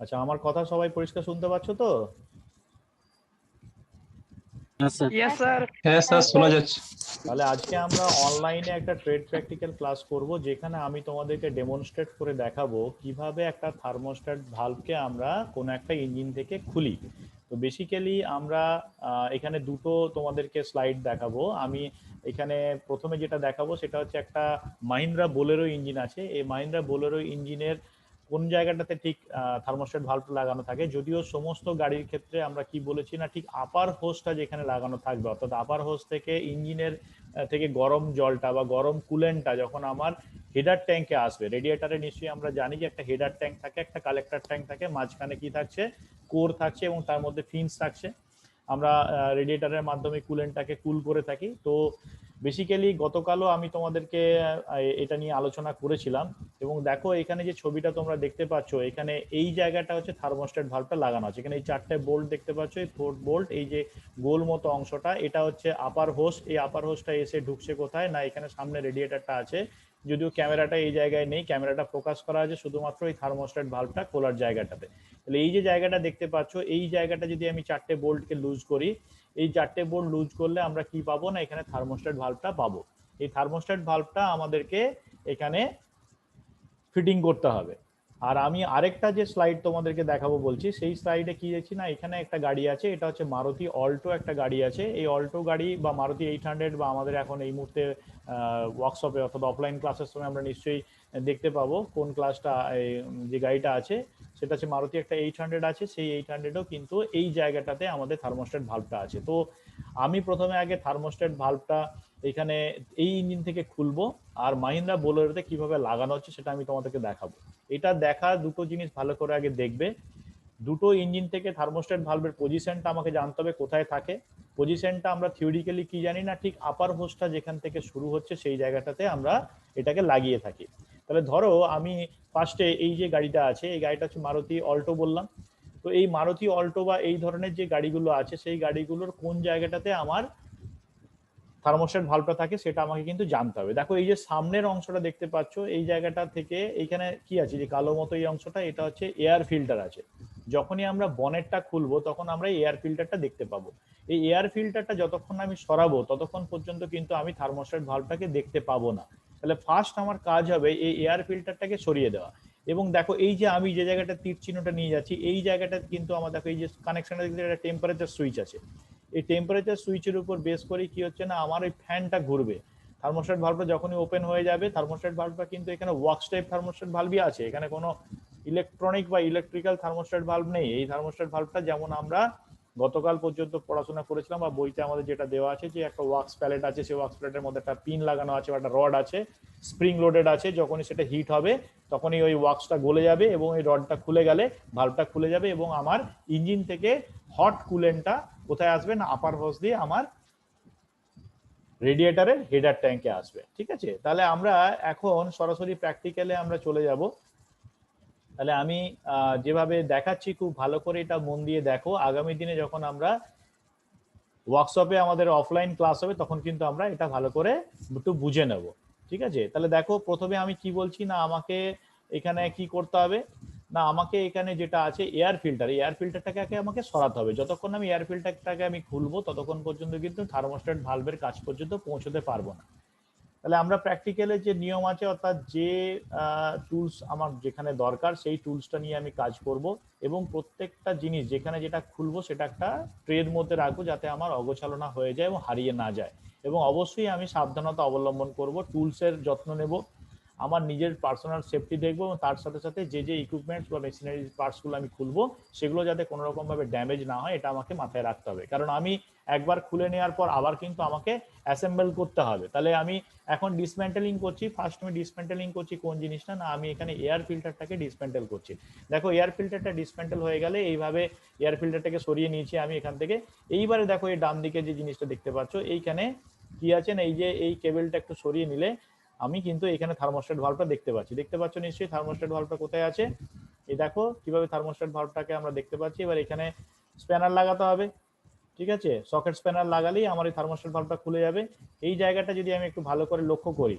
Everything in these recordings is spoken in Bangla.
আচ্ছা, আমার কথা সবাই পরিষ্কার শুনতে পাচ্ছ তো? হ্যাঁ স্যার। Yes sir. হ্যাঁ স্যার, শোনা যাচ্ছে। তাহলে আজকে আমরা অনলাইনে একটা ট্রেড প্র্যাকটিক্যাল ক্লাস করব, যেখানে আমি তোমাদেরকে ডেমনস্ট্রেট করে দেখাবো কিভাবে একটা থার্মোস্ট্যাট ভালভকে আমরা কোনো একটা ইঞ্জিন থেকে খুলি। তো বেসিক্যালি আমরা এখানে দুটো তোমাদেরকে স্লাইড দেখাবো। আমি এখানে প্রথমে যেটা দেখাবো সেটা হচ্ছে একটা মাহিন্দ্রা বোলেরো ইঞ্জিন আছে। এই মাহিন্দ্রা বোলেরো ইঞ্জিনের কোন জায়গাটাতে ঠিক থার্মোস্ট্যাট ভালভ লাগানো থাকে, যদিও সমস্ত গাড়ির ক্ষেত্রে আমরা কি বলেছি না, ঠিক আপার হোসটা যেখানে লাগানো থাকবে, অর্থাৎ আপার হোস থেকে ইঞ্জিনের থেকে গরম জলটা বা গরম কুলেন্টটা যখন আমার হেডার ট্যাঙ্কে আসবে, রেডিয়েটারে নিশ্চয়ই আমরা জানি যে একটা হেডার ট্যাঙ্ক থাকে, একটা কালেক্টর ট্যাঙ্ক থাকে, মাঝখানে কি থাকছে, কোর থাকছে এবং তার মধ্যে ফিন্স থাকছে। আমরা রেডিয়েটারের মাধ্যমে কুলেন্টটাকে কুল করে থাকি। তো বেসিক্যালি গতকালও আমি তোমাদেরকে এটা নিয়ে আলোচনা করেছিলাম। এবং দেখো এখানে যে ছবিটা তোমরা দেখতে পাচ্ছ, এখানে এই জায়গাটা হচ্ছে থার্মোস্ট্যাট ভালভটা লাগানো আছে। এখানে এই চারটে বোল্ট দেখতে পাচ্ছ, এই ফোর্থ বোল্ট, এই যে গোল মতো অংশটা, এটা হচ্ছে আপার হোস। এই আপার হোসটা এসে ঢুকছে কোথায় না, এখানে সামনে রেডিয়েটারটা আছে, যদিও ক্যামেরাটা এই জায়গায় নেই, ক্যামেরাটা ফোকাস করা আছে শুধুমাত্র এই থার্মোস্ট্যাট ভালভটা খোলার জায়গাটাতে। তাহলে এই যে জায়গাটা দেখতে পাচ্ছ, এই জায়গাটা যদি আমি চারটে বোল্টকে লুজ করি, এই চারটে বোল্ট লুজ করলে আমরা কি পাবো না, এখানে থার্মোস্ট্যাট ভালভটা পাবো। এই থার্মোস্ট্যাট ভালভটা আমাদেরকে এখানে ফিটিং করতে হবে। আর আমি আরেকটা যে স্লাইড তোমাদেরকে দেখাবো বলছি, সেই স্লাইডে কি দেখছি না, এখানে একটা গাড়ি আছে, এটা হচ্ছে মারুতি অল্টো একটা গাড়ি আছে। এই অল্টো গাড়ি বা মারুতি 800, বা আমাদের এখন এই মুহূর্তে ওয়ার্কশপে অর্থাৎ অফলাইন ক্লাসের সময় আমরা নিশ্চয়ই দেখতে পাবো কোন ক্লাসটা, যে গাড়িটা আছে সেটা হচ্ছে মারুতি একটা 800 আছে। সেই 800ও কিন্তু এই জায়গাটাতে আমাদের থার্মোস্ট্যাট ভালভটা আছে। তো আমি প্রথমে আগে থার্মোস্ট্যাট ভালভটা এখানে এই ইঞ্জিন থেকে খুলবো, আর মাহিন্দ্রা বোলেরোতে কিভাবে লাগানো হচ্ছে সেটা আমি তোমাদেরকে দেখাবো। এটা দেখা দুটো জিনিস ভালো করে আগে দেখবে। দুটো ইঞ্জিন থেকে থার্মোস্ট্যাট ভালভের পজিশনটা আমাকে জানতে হবে কোথায় থাকে। পজিশনটা আমরা থিওরিক্যালি কি জানি না, ঠিক আপার হোসটা যেখান থেকে শুরু হচ্ছে সেই জায়গাটাতে আমরা এটাকে লাগিয়ে থাকি। তাহলে ধরো আমি ফার্স্টে এই যে গাড়িটা আছে, এই গাড়িটা হচ্ছে মারুতি অল্টো বললাম। তো এই মারুতি অল্টো বা এই ধরনের যে গাড়িগুলো আছে, সেই গাড়িগুলোর কোন জায়গাটাতে আমার থার্মোস্ট্যাট ভালভটা থাকে সেটা আমাকে কিন্তু জানতে হবে। দেখো এই যে সামনের অংশটা দেখতে পাচ্ছ, এই জায়গাটা থেকে এইখানে কি আছে, যে কালো মতো এই অংশটা, এটা হচ্ছে এয়ার ফিল্টার আছে। যখনই আমরা বনেটটা খুলবো তখন আমরা এয়ার ফিল্টারটা দেখতে পাবো। এই এয়ার ফিল্টারটা যতক্ষণ আমি সরাবো ততক্ষণ পর্যন্ত কিন্তু আমি থার্মোস্ট্যাট ভালভটাকে দেখতে পাবো না। তাহলে ফার্স্ট আমার কাজ হবে এই এয়ার ফিল্টারটাকে সরিয়ে দেওয়া। এবং দেখো এই যে আমি যে জায়গাটা তীর চিহ্নটা নিয়ে যাচ্ছি, এই জায়গাটা কিন্তু আমার দেখো এই যে কানেকশনটা দেখতে একটা টেম্পারেচার সুইচ আছে। এই টেম্পারেচার সুইচের উপর বেস করে কি হচ্ছে না, আমার এই ফ্যানটা ঘুরবে। থার্মোস্ট্যাট ভালভটা যখনই ওপেন হয়ে যাবে, থার্মোস্ট্যাট ভালভটা কিন্তু এখানে ওয়াক্স টাইপ থার্মোস্ট্যাট ভালভই আছে, এখানে কোনো ইলেকট্রনিক বা ইলেকট্রিক্যাল থার্মোস্ট্যাট ভালভ নেই। এই থার্মোস্ট্যাট ভালভটা যেমন আমরা গতকাল পর্যন্ত পড়াশোনা করেছিলাম বা বইতে আমাদের যেটা দেওয়া আছে, যে একটা ওয়াক্স প্যালেট আছে, সেই ওয়াক্স প্যালেটের মধ্যে একটা পিন লাগানো আছে বা একটা রড আছে, স্প্রিং লোডেড আছে। যখনই সেটা হিট হবে তখনই ওই ওয়াক্সটা গলে যাবে এবং এই রডটা খুলে গেলে ভালভটা খুলে যাবে, এবং আমার ইঞ্জিন থেকে হট কুলেন্টটা কোথায় আসবে না, আপার হোস দিয়ে আমার রেডিয়েটারের হেডার ট্যাঙ্কে আসবে। ঠিক আছে, তাহলে আমরা এখন সরাসরি প্র্যাকটিক্যালে আমরা চলে যাব। তাহলে আমি যেভাবে দেখাচ্ছি খুব ভালো করে এটা মন দিয়ে দেখো। আগামী দিনে যখন আমরা ওয়ার্কশপে আমাদের অফলাইন ক্লাস হবে তখন কিন্তু আমরা এটা ভালো করে একটু বুঝে নেব। ঠিক আছে, তাহলে দেখো প্রথমে আমি কি বলছি না, আমাকে এখানে কি করতে হবে না, আমাকে এখানে যেটা আছে এয়ার ফিল্টার, এয়ার ফিল্টারটাকে আমাকে সরাতে হবে। যতক্ষণ আমি এয়ার ফিল্টারটাকে আমি খুলবো ততক্ষণ পর্যন্ত কিন্তু থার্মোস্ট্যাট ভালভের কাছ পর্যন্ত পৌঁছতে পারবো না। তাহলে আমরা প্র্যাকটিক্যালে যে নিয়ম আছে, অর্থাৎ যে টুলস আমার যেখানে দরকার সেই টুলসটা নিয়ে আমি কাজ করব, এবং প্রত্যেকটা জিনিস যেখানে যেটা খুলবো সেটা একটা ট্রের মধ্যে রাখবো যাতে আমার অগোছালো না হয়ে যায় এবং হারিয়ে না যায়। এবং অবশ্যই আমি সাবধানতা অবলম্বন করব, টুলসের যত্ন নেব, আমার নিজের পার্সোনাল সেফটি দেখবো, এবং তার সাথে সাথে যে যে ইকুইপমেন্টস বা মেশিনারি পার্টসগুলো আমি খুলবো সেগুলো যাতে কোনো রকমভাবে ড্যামেজ না হয়, এটা আমাকে মাথায় রাখতে হবে। কারণ আমি একবার খুলে নেওয়ার পর আবার কিন্তু আমাকে অ্যাসেম্বল করতে হবে। তাহলে আমি এখন ডিসমেন্টেলিং করছি, ফার্স্ট আমি ডিসমেন্টেলিং করছি কোন জিনিসটা না, আমি এখানে এয়ার ফিল্টারটাকে ডিসমেন্টেল করছি। দেখো এয়ার ফিল্টারটা ডিসমেন্টেল হয়ে গেলে এইভাবে এয়ার ফিল্টারটাকে সরিয়ে নিয়েছি আমি এখান থেকে। এইবারে দেখো এই ডান দিকে যে জিনিসটা দেখতে পাচ্ছ, এইখানে কি আছে না, এই যে এই কেবলটা একটু সরিয়ে নিলে আমি কিন্তু এখানে থার্মোস্ট্যাট ভালভটা দেখতে পাচ্ছি। দেখতে পাচ্ছ নিশ্চয়ই থার্মোস্ট্যাট ভালভটা কোথায় আছে। এই দেখো কিভাবে থার্মোস্ট্যাট ভালভটাকে আমরা দেখতে পাচ্ছি। এবার এখানে স্প্যানার লাগাতে হবে। ঠিক আছে, সকেট স্প্যানার লাগালেই আমার এই থার্মোস্ট্যাট ভালভটা খুলে যাবে। এই জায়গাটা যদি আমি একটু ভালো করে লক্ষ্য করি,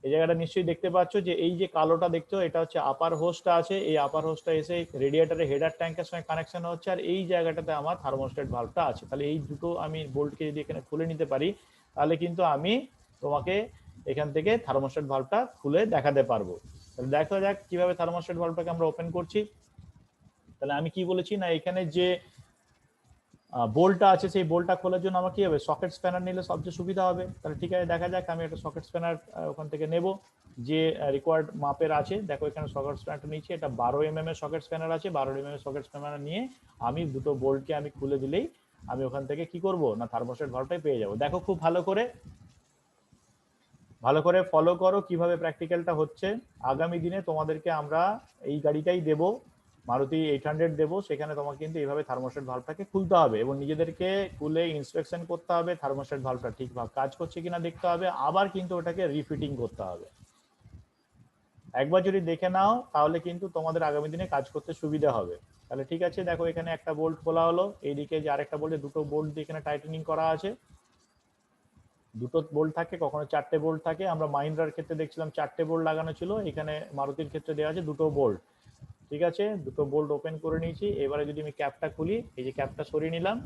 এই জায়গাটা নিশ্চয়ই দেখতে পাচ্ছ যে এই যে কালোটা দেখছো এটা হচ্ছে আপার হোস্টটা আছে, এই আপার হোস্টটা এসে রেডিয়েটরের হেডার ট্যাঙ্কের সঙ্গে কানেকশন হচ্ছে, আর এই জায়গাটাতে আমার থার্মোস্ট্যাট ভালভটা আছে। তাহলে এই দুটো আমি বোল্টকে যদি এখানে খুলে নিতে পারি তাহলে কিন্তু আমি তোমাকে এখান থেকে থার্মোস্ট্যাট ভালভটা খুলে দেখাতে পারবো। তাহলে দেখা যাক কিভাবে থার্মোস্ট্যাট ভালভটাকে আমরা ওপেন করছি। তাহলে আমি কি বলেছি না, এখানে যে বোল্টটা আছে সেই বোল্টটা খোলার জন্য আমার কি হবে, সকেট স্প্যানার নিলে সবচেয়ে সুবিধা হবে। তাহলে ঠিক আছে, দেখা যাক আমি একটা সকেট স্প্যানার ওখান থেকে নেব যে রিকোয়ার্ড মাপের আছে। দেখো এখানে সকেট স্প্যানারটা নিচ্ছি, এটা 12 mm এর সকেট স্প্যানার আছে। 12 mm এর সকেট স্প্যানার নিয়ে আমি দুটো বোল্টকে আমি খুলে দিলেই আমি ওখান থেকে কি করব না, থার্মোস্ট্যাট ভালভটাই পেয়ে যাব। দেখো খুব ভালো করে ফলো করো কিভাবে প্র্যাকটিক্যালটা হচ্ছে। আগামী দিনে তোমাদেরকে আমরা এই গাড়িটাই দেব, মারুতি 800 দেবো, সেখানে তোমাকে কিন্তু এইভাবে থার্মোস্ট্যাট ভালভটাকে খুলতে হবে এবং নিজেদেরকে খুলে ইন্সপেকশন করতে হবে, থার্মোস্ট্যাট ভালভটা ঠিকভাবে কাজ করছে কিনা দেখতে হবে, আবার কিন্তু ওটাকে রিফিটিং করতে হবে। একবার যদি দেখে নাও তাহলে কিন্তু তোমাদের আগামী দিনে কাজ করতে সুবিধা হবে। তাহলে ঠিক আছে, দেখো এখানে একটা বোল্ট খোলা হলো, এইদিকে যে আরেকটা বোল্টে দুটো বোল্ট দিয়ে এখানে টাইটেনিং করা আছে। দুটো বোল্ট থাকে, কখনো 4টে বোল্ট থাকে। আমরা মাহিন্দ্রার ক্ষেত্রে দেখছিলাম 4টে বোল্ট লাগানো ছিল, এখানে মারুতির ক্ষেত্রে দেওয়া আছে দুটো বোল্ট। ঠিক আছে, দুটো বোল্ট ওপেন করে নিয়েছি। এবারে যদি আমি ক্যাপটা খুলি, এই যে ক্যাপটা সরিয়ে নিলাম,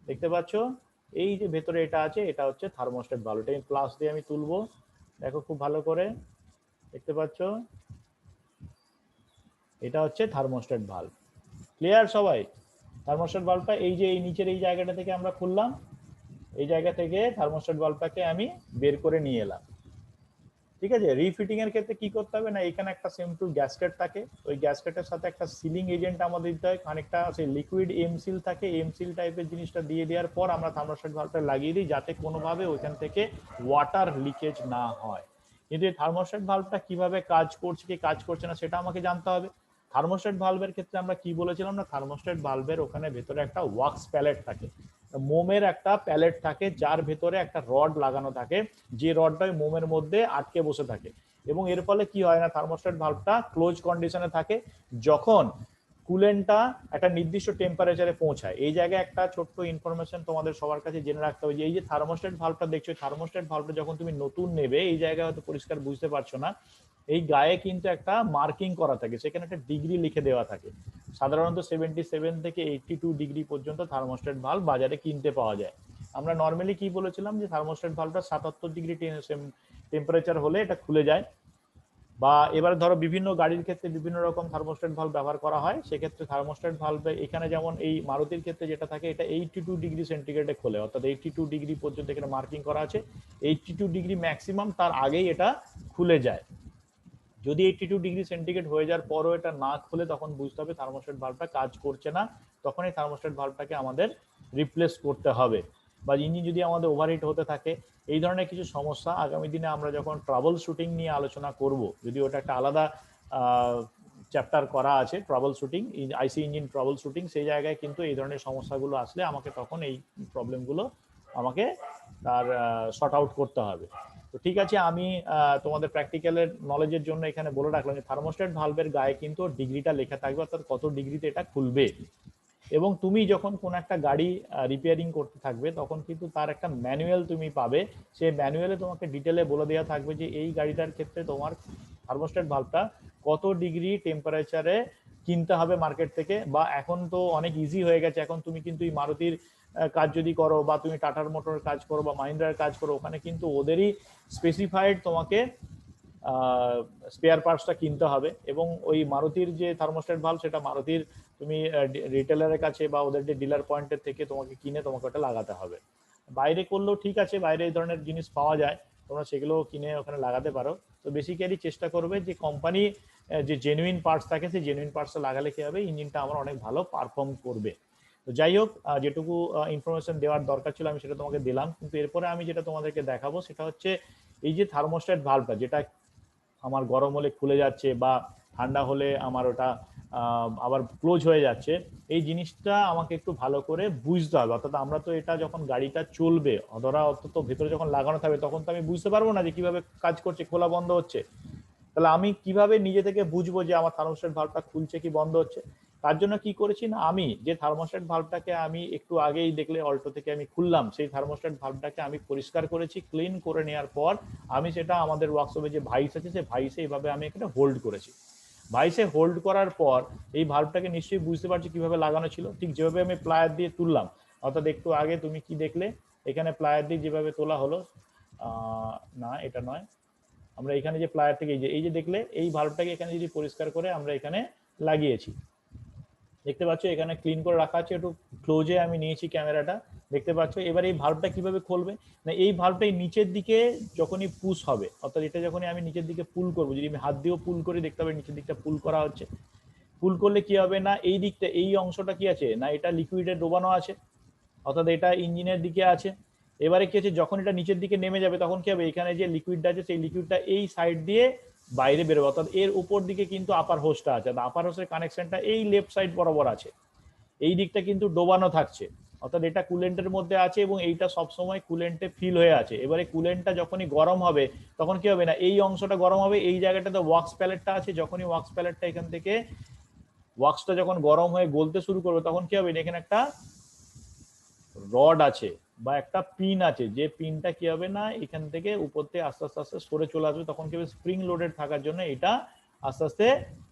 দেখতে পাচ্ছ এই যে ভেতরে এটা আছে, এটা হচ্ছে থার্মোস্ট্যাট ভালভ। এটা আমি প্লাস দিয়ে আমি তুলবো, দেখো খুব ভালো করে দেখতে পাচ্ছ, এটা হচ্ছে থার্মোস্ট্যাট ভালভ। ক্লিয়ার সবাই? থার্মোস্ট্যাট ভালভটা এই যে এই নিচের এই জায়গাটা থেকে আমরা খুললাম, এই জায়গা থেকে থার্মোস্ট্যাট ভালভটাকে আমি বের করে নিয়ে এলাম। ঠিক আছে, রিফিটিং এর ক্ষেত্রে কি করতে হবে না, এখানে একটা সিম্পল গ্যাসকেট থাকে, ওই গ্যাসকেটের সাথে একটা সিলিং এজেন্ট আমাদের দিতে হয়, খানিকটা সেই লিকুইড এমসিল থাকে, এমসিল টাইপের জিনিসটা দিয়ে দেওয়ার পর আমরা থার্মোস্ট্যাট ভালভটা লাগিয়ে দিই যাতে কোনোভাবে ওইখান থেকে ওয়াটার লিকেজ না হয়। কিন্তু এই থার্মোস্ট্যাট ভালভটা কিভাবে কাজ করছে কি কাজ করছে না সেটা আমাকে জানতে হবে। থার্মোস্ট্যাট ভালভের ক্ষেত্রে আমরা কি বলেছিলাম না, থার্মোস্ট্যাট ভালভের ওখানে ভেতরে একটা ওয়াক্স প্যালেট থাকে, মোমের একটা প্যালেট থাকে যার ভেতরে একটা রড লাগানো থাকে, যে রডটা মোমের মধ্যে আটকে বসে থাকে এবং এর ফলে কি হয় না, থার্মোস্ট্যাট ভালভটা ক্লোজ কন্ডিশনে থাকে। যখন কুলেন্টটা একটা নির্দিষ্ট টেম্পারেচারে পৌঁছায়, এই জায়গায় একটা ছোট্ট ইনফরমেশন তোমাদের সবার কাছে জেনে রাখতে হবে যে এই যে থার্মোস্ট্যাট ভালভটা দেখছো, থার্মোস্ট্যাট ভালভটা যখন তুমি নতুন নেবে, এই জায়গায় হয়তো পরিষ্কার বুঝতে পারছো না, এই গায়ে কিন্তু একটা মার্কিং করা থাকে, সেখানে একটা ডিগ্রি লিখে দেওয়া থাকে। সাধারণত 77 থেকে 82 ডিগ্রি পর্যন্ত থার্মোস্ট্যাট ভালভ বাজারে কিনতে পাওয়া যায়। আমরা নর্মালি কি বলেছিলাম যে থার্মোস্ট্যাট ভালভটা 77 ডিগ্রি টেম্পারেচার হলে এটা খুলে যায়। বা এবার ধরো বিভিন্ন গাড়ির ক্ষেত্রে বিভিন্ন রকম থার্মোস্ট্যাট ভালভ ব্যবহার করা হয়, সেক্ষেত্রে থার্মোস্ট্যাট ভালভে এখানে যেমন এই মারুতির ক্ষেত্রে যেটা থাকে, এটা 82 ডিগ্রি সেন্টিগ্রেডে খোলে, অর্থাৎ 82 ডিগ্রি পর্যন্ত এখানে মার্কিং করা আছে। 82 ডিগ্রি ম্যাক্সিমাম, তার আগেই এটা খুলে যায়। যদি 82 ডিগ্রি সেন্টিগ্রেড হয়ে যাওয়ার পরও এটা না খুলে, তখন বুঝতে হবে থার্মোস্ট্যাট ভালভটা কাজ করছে না, তখন এই থার্মোস্ট্যাট ভালভটাকে আমাদের রিপ্লেস করতে হবে। বা ইঞ্জিন যদি আমাদের ওভারহিট হতে থাকে, এই ধরনের কিছু সমস্যা আগামী দিনে আমরা যখন ট্রাবল শুটিং নিয়ে আলোচনা করব, যদি ওটা একটা আলাদা চ্যাপ্টার করা আছে, ট্রাবল শুটিং, আইসি ইঞ্জিন ট্রাবল শুটিং, সেই জায়গায় কিন্তু এই ধরনের সমস্যাগুলো আসলে আমাকে তখন এই প্রবলেমগুলো আমাকে তার শর্ট আউট করতে হবে। তো ঠিক আছে, আমি তোমাদের প্র্যাকটিক্যালের নলেজের জন্য এখানে বলে রাখলাম যে থার্মোস্ট্যাট ভালভের গায়ে কিন্তু ডিগ্রিটা লেখা থাকবে, অর্থাৎ কত ডিগ্রিতে এটা খুলবে। এবং তুমি যখন কোন একটা গাড়ি রিপেয়ারিং করতে থাকবে, তখন কিন্তু তার একটা ম্যানুয়াল তুমি পাবে, সেই ম্যানুয়ালে তোমাকে ডিটেলে বলে দেওয়া থাকবে যে এই গাড়িটার ক্ষেত্রে তোমার থার্মোস্ট্যাট ভালভটা কত ডিগ্রি টেম্পারেচারে কিনতে হবে মার্কেট থেকে। বা এখন তো অনেক ইজি হয়ে গেছে, এখন তুমি কিন্তু এই মারুতির কাজ যদি করো, বা তুমি টাটার মোটরের কাজ করো, বা মাহিন্দ্রার কাজ করো, ওখানে কিন্তু ওদেরই স্পেসিফাইড তোমাকে স্পেয়ার পার্টসটা কিনতে হবে। এবং ওই মারুতির যে থার্মোস্ট্যাট ভালভ, সেটা মারুতির তুমি রিটেলারের কাছে বা ওদের যে ডিলার পয়েন্টের থেকে তোমাকে কিনে তোমাকে ওটা লাগাতে হবে। বাইরে করলেও ঠিক আছে, বাইরে এই ধরনের জিনিস পাওয়া যায়, তোমরা সেগুলো কিনে ওখানে লাগাতে পারো। তো বেসিক্যালি চেষ্টা করবে যে কোম্পানি যে জেনুইন পার্টস থাকে, সেই জেনুইন পার্টসটা লাগালে কি হবে, ইঞ্জিনটা আমার অনেক ভালো পারফর্ম করবে। তো যাই হোক, যেটুকু ইনফরমেশন দেওয়ার দরকার ছিল আমি সেটা তোমাকে দিলাম। কিন্তু এরপরে আমি যেটা তোমাদেরকে দেখাবো সেটা হচ্ছে এই যে থার্মোস্ট্যাট ভালভটা, যেটা আমার গরম হলে খুলে যাচ্ছে বা ঠান্ডা হলে আমার ওটা আবার ক্লোজ হয়ে যাচ্ছে, এই জিনিসটা আমাকে একটু ভালো করে বুঝতে হবে। অর্থাৎ আমরা তো এটা যখন গাড়িটা চলবে, ধরা অন্তত ভেতরে যখন লাগানো থাকবে, তখন তো আমি বুঝতে পারবো না যে কিভাবে কাজ করছে, খোলা বন্ধ হচ্ছে। তাহলে আমি কিভাবে নিজে থেকে বুঝবো যে আমার থার্মোস্ট্যাট ভালভটা খুলছে কি বন্ধ হচ্ছে? তার জন্য কি করেছি না, আমি যে থার্মোস্ট্যাট ভালভটাকে আমি একটু আগেই দেখলে অল্টো থেকে আমি খুললাম, সেই থার্মোস্ট্যাট ভালভটাকে আমি পরিষ্কার করেছি, ক্লিন করে নেওয়ার পর আমি সেটা আমাদের ওয়ার্কশপে যে ভাইস আছে সেই ভাইসে এইভাবে আমি একটা হোল্ড করেছি। ভাইসে হোল্ড করার পর এই ভালভটাকে নিশ্চয়ই বুঝতে পারছি কিভাবে লাগানো ছিল, ঠিক যেভাবে আমি প্লায়ার দিয়ে তুললাম, অর্থাৎ একটু আগে তুমি কি দেখলে এখানে প্লায়ার দিয়ে যেভাবে তোলা হলো, না এটা নয়, আমরা এখানে যে প্লায়ার থেকে এই যে দেখলে এই ভালভটাকে এখানে যদি পরিষ্কার করে আমরা এখানে লাগিয়েছি, দেখতে পাচ্ছ এখানে ক্লিন করে রাখা আছে, একটু ক্লোজে আমি নিয়েছি ক্যামেরাটা, দেখতে পাচ্ছ। এবার এই ভালভটা কিভাবে খুলবে না, এই ভালভটাই নিচের দিকে যখনই পুশ হবে, অর্থাৎ এটা যখনই আমি নিচের দিকে পুল করবো, যদি আমি হাত দিয়েও পুল করি দেখতে হবে নিচের দিকটা পুল করা হচ্ছে। পুল করলে কি হবে না, এই দিকটা এই অংশটা কি আছে না, এটা লিকুইডে ডোবানো আছে, অর্থাৎ এটা ইঞ্জিনের দিকে আছে। এবারে কি হচ্ছে, যখন এটা নিচের দিকে নেমে যাবে তখন কি হবে, এখানে যে লিকুইডটা আছে সেই লিকুইডটা এই সাইড দিয়ে বাইরে বেরোবে, অর্থাৎ এর উপর দিকে কিন্তু আপার হোসটা আছে, আপার হোসের কানেকশনটা এই লেফট সাইড বরাবর আছে, এই দিকটা কিন্তু ডোবানো থাকছে, অর্থাৎ এটা কুলেন্টের মধ্যে আছে এবং এইটা সবসময় কুলেন্টে ফিল হয়ে আছে। এবারে কুলেন্টটা যখনই গরম হবে তখন কি হবে না, এই অংশটা গরম হবে, এই জায়গাটাতে ওয়াক্স প্যালেটটা আছে, যখনই ওয়াক্স প্যালেটটা এখান থেকে ওয়াক্সটা যখন গরম হয়ে গলতে শুরু করবে তখন কি হবে, এখানে একটা রড আছে বা একটা পিন আছে, যে পিনটা কি হবে না এখান থেকে উপর থেকে আস্তে আস্তে আস্তে সরে চলে আসবে, তখন কি হবে স্প্রিং লোডেড থাকার জন্য এটা আস্তে আস্তে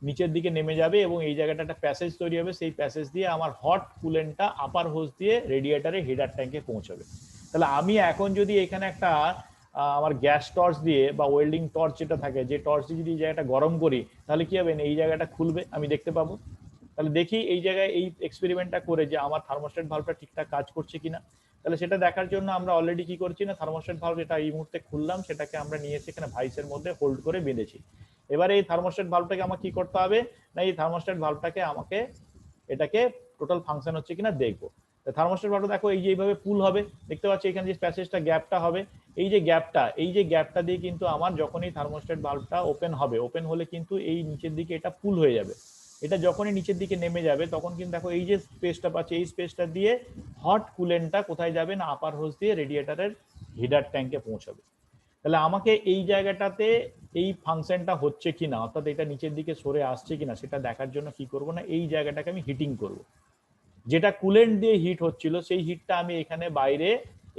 নিচের দিকে নেমে যাবে এবং এই জায়গাটা একটা প্যাসেজ তৈরি হবে, সেই প্যাসেজ দিয়ে আমার হট কুলেন্টটা আপার হোস দিয়ে রেডিয়েটারে হিটার ট্যাঙ্কে পৌঁছাবে। তাহলে আমি এখন যদি এখানে একটা আমার গ্যাস টর্চ দিয়ে বা ওয়েল্ডিং টর্চ যেটা থাকে, যে টর্চ দিয়ে যদি এই জায়গাটা গরম করি তাহলে কি হবে না, এই জায়গাটা খুলবে, আমি দেখতে পাবো। তাহলে দেখি এই জায়গায় এই এক্সপেরিমেন্টটা করে যে আমার থার্মোস্ট্যাট ভালভটা ঠিকঠাক কাজ করছে কিনা। তাহলে সেটা দেখার জন্য আমরা অলরেডি কি করছি না, থার্মোস্ট্যাট ভালভ যেটা এই মুহূর্তে খুললাম সেটাকে আমরা নিয়ে এসে এখানে ভাইসের মধ্যে হোল্ড করে বেঁধেছি। এবারে এই থার্মোস্ট্যাট ভালভটাকে আমাকে কি করতে হবে না, এই থার্মোস্ট্যাট ভালভটাকে আমাকে এটাকে টোটাল ফাংশন হচ্ছে কিনা দেখবো। থার্মোস্ট্যাট ভালভটা দেখো এই যে এইভাবে পুল হবে, দেখতে পাচ্ছি এখানে যে প্যাসেজটা গ্যাপটা হবে, এই যে গ্যাপটা দিয়ে কিন্তু আমার যখনই থার্মোস্ট্যাট ভালভটা ওপেন হবে, ওপেন হলে কিন্তু এই নিচের দিকে এটা পুল হয়ে যাবে, এটা যখনই নিচের দিকে নেমে যাবে তখন কিন্তু দেখো এই যে স্পেসটা পাচ্ছে, এই স্পেসটা দিয়ে হট কুলেন্টটা কোথায় যাবে না, আপার হোস দিয়ে রেডিয়েটারের হিটার ট্যাঙ্কে পৌঁছাবে। তাহলে আমাকে এই জায়গাটাতে এই ফাংশনটা হচ্ছে কিনা, অর্থাৎ এটা নিচের দিকে সরে আসছে কিনা সেটা দেখার জন্য কি করব না, এই জায়গাটাকে আমি হিটিং করব, যেটা কুলেন্ট দিয়ে হিট হচ্ছিল সেই হিটটা আমি এখানে বাইরে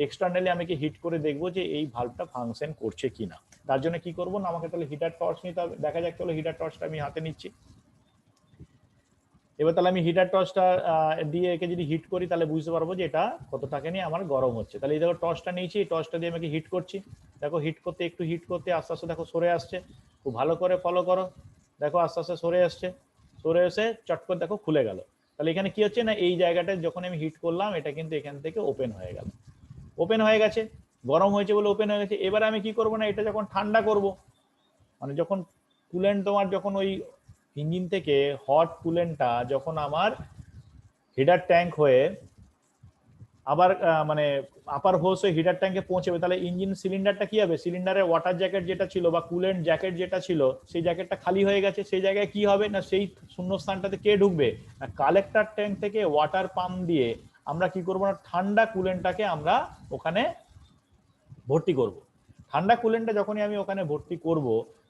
এক্সটার্নালি আমি কি হিট করে দেখবো যে এই ভালভটা ফাংশন করছে কিনা। তার জন্য কি করবো না, আমাকে তাহলে হিটার টর্চ নিতে হবে, দেখা যাক, চলো হিটার টর্চটা আমি হাতে নিচ্ছি। এবার তাহলে আমি হিটার টর্চটা দিয়ে একে যদি হিট করি তাহলে বুঝতে পারবো যে এটা কতটাকে নিয়ে আমার গরম হচ্ছে। তাহলে এই দেখো টর্চটা নিয়েছি, এই টর্চটা দিয়ে আমাকে হিট করছি, দেখো হিট করতে একটু হিট করতে আস্তে আস্তে দেখো সরে আসছে, খুব ভালো করে ফলো করো, দেখো আস্তে আস্তে সরে আসছে, সরে এসে চট করে দেখো খুলে গেল। তাহলে এখানে কি হচ্ছে না, এই জায়গাটা যখন আমি হিট করলাম এটা কিন্তু এখান থেকে ওপেন হয়ে গেল, ওপেন হয়ে গেছে, গরম হয়েছে বলে ওপেন হয়ে গেছে। এবার আমি কি করবো না, এটা যখন ঠান্ডা করব, মানে যখন কুলেন্ট তোমার যখন ওই ইঞ্জিন থেকে হট কুলেন্টটা যখন আমার হিটার ট্যাঙ্ক হয়ে আবার মানে আপার হোস হয়ে হিটার ট্যাঙ্কে পৌঁছবে, তাহলে ইঞ্জিন সিলিন্ডারটা কি হবে, সিলিন্ডারের ওয়াটার জ্যাকেট যেটা ছিল বা কুলেন্ট জ্যাকেট যেটা ছিল সেই জ্যাকেটটা খালি হয়ে গেছে, সেই জায়গায় কি হবে না, সেই শূন্যস্থানটাতে কে ঢুকবে না, কালেক্টর ট্যাঙ্ক থেকে ওয়াটার পাম্প দিয়ে আমরা কি করবো না, ঠান্ডা কুলেন্টটাকে আমরা ওখানে ভর্তি করব। ঠান্ডা কুলেন্টটা যখনই আমি ওখানে ভর্তি করব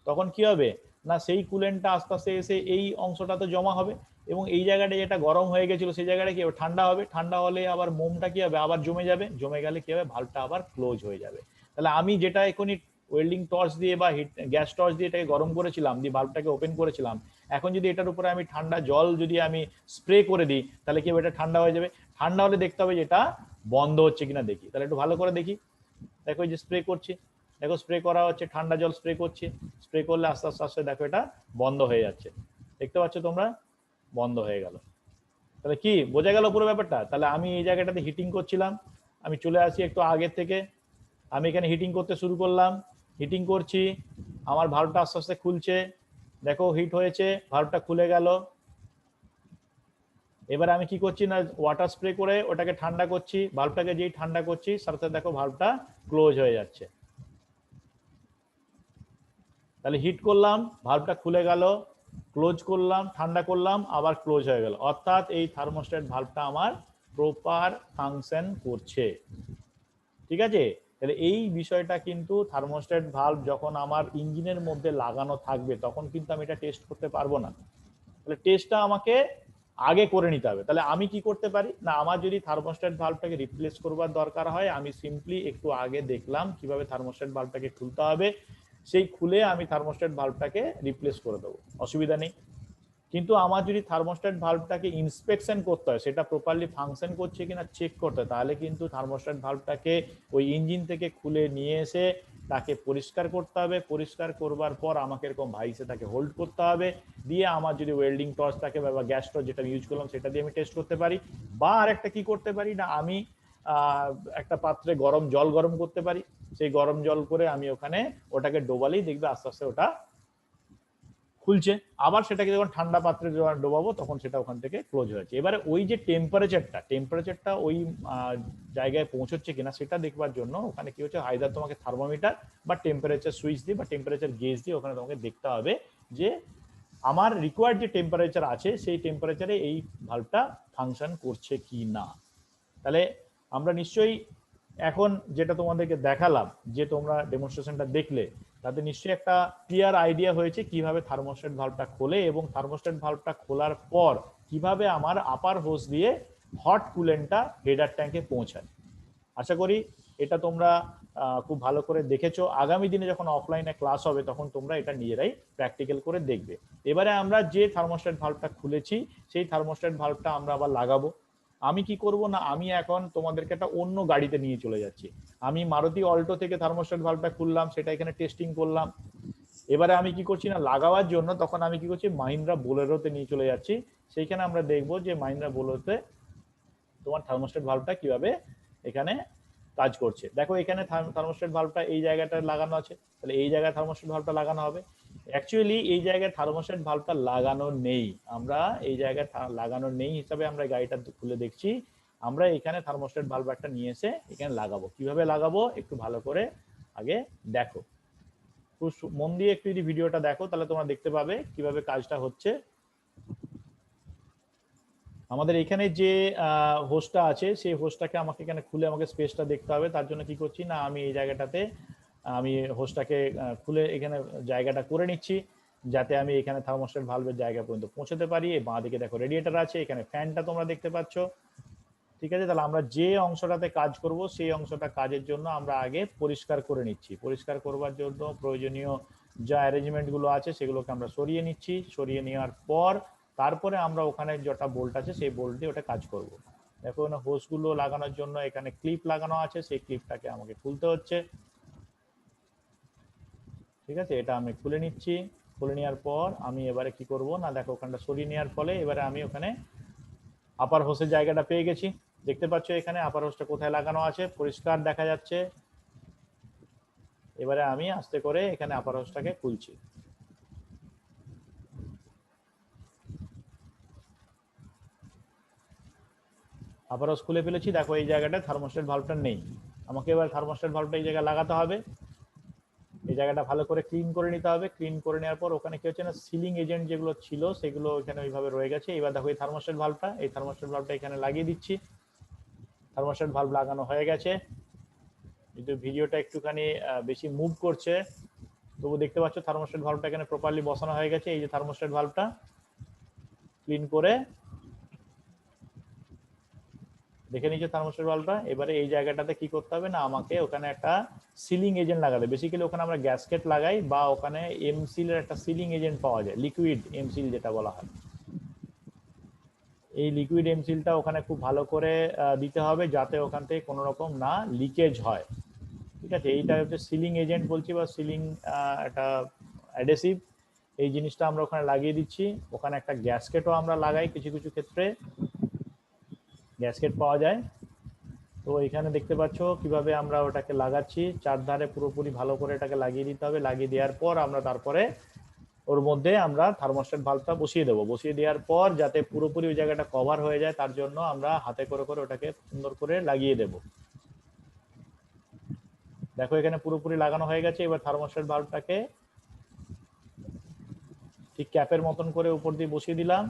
তখন কি হবে না, সেই কুলেন্টটা আস্তে আস্তে এসে এই অংশটাতে জমা হবে এবং এই জায়গাটা যেটা গরম হয়ে গেছিল সেই জায়গাটা কি হবে, ঠান্ডা হবে, ঠান্ডা হলে আবার মোমটা কি হবে, আবার জমে যাবে, জমে গেলে কি হবে, ভালভটা আবার ক্লোজ হয়ে যাবে। তাহলে আমি যেটা এখনই ওয়েল্ডিং টর্চ দিয়ে বা হিট গ্যাস টর্চ দিয়ে এটাকে গরম করেছিলাম, দিয়ে ভালভটাকে ওপেন করেছিলাম, এখন যদি এটার উপরে আমি ঠান্ডা জল যদি আমি স্প্রে করে দিই তাহলে কি হবে, এটা ঠান্ডা হয়ে যাবে। ঠান্ডা হলে দেখতে হবে যেটা বন্ধ হচ্ছে কিনা দেখি, তাহলে একটু ভালো করে দেখি, দেখো এই যে স্প্রে করছি, দেখো স্প্রে করা হচ্ছে, ঠান্ডা জল স্প্রে করছি, স্প্রে করলে আস্তে আস্তে আস্তে দেখো এটা বন্ধ হয়ে যাচ্ছে, দেখতে পাচ্ছ তোমরা, বন্ধ হয়ে গেল। তাহলে কি বোঝা গেল পুরো ব্যাপারটা। তাহলে আমি এই জায়গাটাতে হিটিং করছিলাম, আমি চলে আসি একটু আগের থেকে, আমি এখানে হিটিং করতে শুরু করলাম, হিটিং করছি, আমার ভালভটা আস্তে আস্তে খুলছে, দেখো হিট হয়েছে, ভালভটা খুলে গেল। এবার আমি কি করছি না, ওয়াটার স্প্রে করে ওটাকে ঠান্ডা করছি, ভালভটাকে যেই ঠান্ডা করছি সাথে দেখো ভালভটা ক্লোজ হয়ে যাচ্ছে। তাহলে হিট করলাম, ভালভটা খুলে গেল, ক্লোজ করলাম, ঠান্ডা করলাম, আবার ক্লোজ হয়ে গেল, অর্থাৎ এই থার্মোস্ট্যাট ভালভটা আমার প্রপার ফাংশন করছে। ঠিক আছে, তাহলে এই বিষয়টা কিন্তু থার্মোস্ট্যাট ভালভ যখন আমার ইঞ্জিনের মধ্যে লাগানো থাকবে তখন কিন্তু আমি এটা টেস্ট করতে পারবো না। তাহলে টেস্টটা আমাকে আগে করে নিতে হবে। তাহলে আমি কি করতে পারি না, আমার যদি থার্মোস্ট্যাট ভালভটাকে রিপ্লেস করবার দরকার হয়, আমি সিম্পলি একটু আগে দেখলাম কিভাবে থার্মোস্ট্যাট ভালভটাকে খুলতে হবে, সেই খুলে আমি থার্মোস্ট্যাট ভালভটাকে রিপ্লেস করে দেবো, অসুবিধা নেই। কিন্তু আমার যদি থার্মোস্ট্যাট ভালভটাকে ইন্সপেকশন করতে হয়, সেটা প্রপারলি ফাংশন করছে কিনা চেক করতে হয়, তাহলে কিন্তু থার্মোস্ট্যাট ভালভটাকে ওই ইঞ্জিন থেকে খুলে নিয়ে এসে তাকে পরিষ্কার করতে হবে। পরিষ্কার করবার পর আমাকে এরকম ভাইসে তাকে হোল্ড করতে হবে, দিয়ে আমার যদি ওয়েল্ডিং টর্চ থাকে বা গ্যাস টর্চ যেটা ইউজ করলাম সেটা দিয়ে আমি টেস্ট করতে পারি। বা আরেকটা কি করতে পারি না, আমি একটা পাত্রে জল গরম করতে পারি, সেই গরম জল করে আমি ওখানে ওটাকে ডোবালেই দেখবে আস্তে আস্তে ওটা খুলছে। আবার সেটাকে যখন ঠান্ডা পাত্রে ডোবাবো তখন সেটা ওখান থেকে ক্লোজ হয়েছে। এবারে ওই যে টেম্পারেচারটা ওই জায়গায় পৌঁছচ্ছে কিনা সেটা দেখবার জন্য ওখানে কি হচ্ছে, আইদার তোমাকে থার্মোমিটার বা টেম্পারেচার সুইচ দিয়ে বা টেম্পারেচার গেজ দিয়ে ওখানে তোমাকে দেখতে হবে যে আমার রিকোয়ার্ড যে টেম্পারেচার আছে সেই টেম্পারেচারে এই ভালভটা ফাংশন করছে কি না। তাহলে আমরা নিশ্চয়ই এখন যেটা তোমাদেরকে দেখালাম, যে তোমরা ডেমনস্ট্রেশনটা দেখলে, তাতে নিশ্চয়ই একটা ক্লিয়ার আইডিয়া হয়েছে কিভাবে থার্মোস্ট্যাট ভালভটা খোলে এবং থার্মোস্ট্যাট ভালভটা খোলার পর কিভাবে আমার আপার হোস দিয়ে হট কুলেন্টটা হেডার ট্যাঙ্কে পৌঁছায়। আশা করি এটা তোমরা খুব ভালো করে দেখেছো। আগামী দিনে যখন অফলাইনে ক্লাস হবে তখন তোমরা এটা নিজেরাই প্র্যাকটিক্যাল করে দেখবে। এবারে আমরা যে থার্মোস্ট্যাট ভালভটা খুলেছি সেই থার্মোস্ট্যাট ভালভটা আমরা আবার লাগাবো। আমি কি করব না, আমি এখন তোমাদেরকে একটা অন্য গাড়িতে নিয়ে চলে যাচ্ছি। আমি মারুতি অল্টো থেকে থার্মোস্ট্যাট ভালভটা খুললাম, সেটা এখানে টেস্টিং করলাম। এবারে আমি কি করছি না, লাগাবার জন্য তখন আমি কি করছি, মাহিন্দ্রা বোলেরোতে নিয়ে চলে যাচ্ছি। সেইখানে আমরা দেখবো যে মাহিন্দ্রা বোলেরোতে তোমার থার্মোস্ট্যাট ভালভটা কিভাবে এখানে কাজ করছে। দেখো এখানে থার্মোস্ট্যাট ভালভটা এই জায়গাটা লাগানো আছে, তাহলে এই জায়গায় থার্মোস্ট্যাট ভালভটা লাগানো হবে। অ্যাকচুয়ালি এই জায়গায় থার্মোস্ট্যাট ভালভটা লাগানো নেই, আমরা এই জায়গায় লাগানো নেই হিসাবে আমরা গাড়িটা খুলে দেখছি। আমরা এখানে থার্মোস্ট্যাট ভালভ একটা নিয়ে এসে এখানে লাগাবো। কিভাবে লাগাবো একটু ভালো করে আগে দেখো, খুব মন দিয়ে একটু যদি ভিডিওটা দেখো তাহলে তোমরা দেখতে পাবে কিভাবে কাজটা হচ্ছে। আমাদের এখানে যে হোস্টটা আছে সেই হোস্টটাকে আমাকে এখানে খুলে আমাকে স্পেসটা দেখতে হবে। তার জন্য কি করছি না, আমি এই জায়গাটাতে আমি হোস্টটাকে খুলে এখানে জায়গাটা করে নিচ্ছি, যাতে আমি এখানে থার্মোস্ট্যাট ভালভের জায়গা পর্যন্ত পৌঁছাতে পারি। এই বাঁ দিকে দেখো রেডিয়েটার আছে, এখানে ফ্যানটা তোমরা দেখতে পাচ্ছ। ঠিক আছে, তাহলে আমরা যে অংশটাতে কাজ করব সেই অংশটা কাজের জন্য আমরা আগে পরিষ্কার করে নিচ্ছি। পরিষ্কার করবার জন্য প্রয়োজনীয় যা অ্যারেঞ্জমেন্টগুলো আছে সেগুলোকে আমরা সরিয়ে নিচ্ছি। সরিয়ে নেওয়ার পর তারপরে আমরা ওখানে যেটা বোল্ট আছে সেই বোল্ট দিয়ে ওটা কাজ করব। দেখো হোসগুলো লাগানোর জন্য এখানে ক্লিপ লাগানো আছে, সেই ক্লিপটাকে আমাকে খুলতে হচ্ছে। ঠিক আছে, এটা আমি খুলে নিচ্ছি। খুলে নেওয়ার পর আমি এবারে কি করব না, দেখো ওখানটা সরিয়ে নেওয়ার ফলে এবারে আমি ওখানে আপার হোসের জায়গাটা পেয়ে গেছি। দেখতে পাচ্ছ এখানে আপার হোসটা কোথায় লাগানো আছে, পরিষ্কার দেখা যাচ্ছে। এবারে আমি আস্তে করে এখানে আপার হোসটাকে খুলছি। আপার হোস খুলে ফেলেছি। দেখো এই জায়গাটা থার্মোস্ট্যাট ভালভটা নেই, আমাকে এবার থার্মোস্ট্যাট ভালভটা এই জায়গায় লাগাতে হবে। এই জায়গাটা ভালো করে ক্লিন করে নিতে হবে। ক্লিন করে নেওয়ার পর ওখানে কি হচ্ছে না, সিলিং এজেন্ট যেগুলো ছিল সেগুলো এখানে ওইভাবে রয়ে গেছে। এবার দেখো এই থার্মোস্ট্যাট ভালভটা, এই থার্মোস্ট্যাট ভালভটা এখানে লাগিয়ে দিচ্ছি। থার্মোস্ট্যাট ভালভ লাগানো হয়ে গেছে। কিন্তু ভিডিওটা একটুখানি বেশি মুভ করছে, তবু দেখতে পাচ্ছ থার্মোস্ট্যাট ভালভটা এখানে প্রপারলি বসানো হয়ে গেছে। এই যে থার্মোস্ট্যাট ভালভটা ক্লিন করে দেখে নিচ্ছে থার্মোস্ট্যাট ভালভটা। এবারে এই জায়গাটাতে কি করতে হবে না, আমাকে ওখানে একটা সিলিং এজেন্ট লাগাতে। বেসিক্যালি ওখানে আমরা গ্যাসকেট লাগাই বা ওখানে এমসিলের একটা সিলিং এজেন্ট পাওয়া যায়, লিকুইড এমসিল যেটা বলা হয়। এই লিকুইড এমসিলটা ওখানে খুব ভালো করে দিতে হবে যাতে ওখান থেকে কোনো রকম না লিকেজ হয়। ঠিক আছে, এইটা হচ্ছে সিলিং এজেন্ট বলছি বা সিলিং একটা অ্যাডেসিভ। এই জিনিসটা আমরা ওখানে লাগিয়ে দিচ্ছি। ওখানে একটা গ্যাসকেটও আমরা লাগাই, কিছু কিছু ক্ষেত্রে গ্যাসকেট পাওয়া যায়। তো এখানে দেখতে পাচ্ছ কিভাবে আমরা ওটাকে লাগাচ্ছি। চারধারে পুরোপুরি ভালো করে এটাকে লাগিয়ে দিতে হবে। লাগিয়ে দেওয়ার পর আমরা তারপরে ওর মধ্যে আমরা থার্মোস্ট্যাট ভালভটা বসিয়ে দেবো। বসিয়ে দেওয়ার পর যাতে পুরোপুরি ওই জায়গাটা কভার হয়ে যায় তার জন্য আমরা হাতে করে করে ওটাকে সুন্দর করে লাগিয়ে দেব। দেখো এখানে পুরোপুরি লাগানো হয়ে গেছে। এবার থার্মোস্ট্যাট ভালভটাকে ঠিক ক্যাপের মতন করে উপর দিয়ে বসিয়ে দিলাম।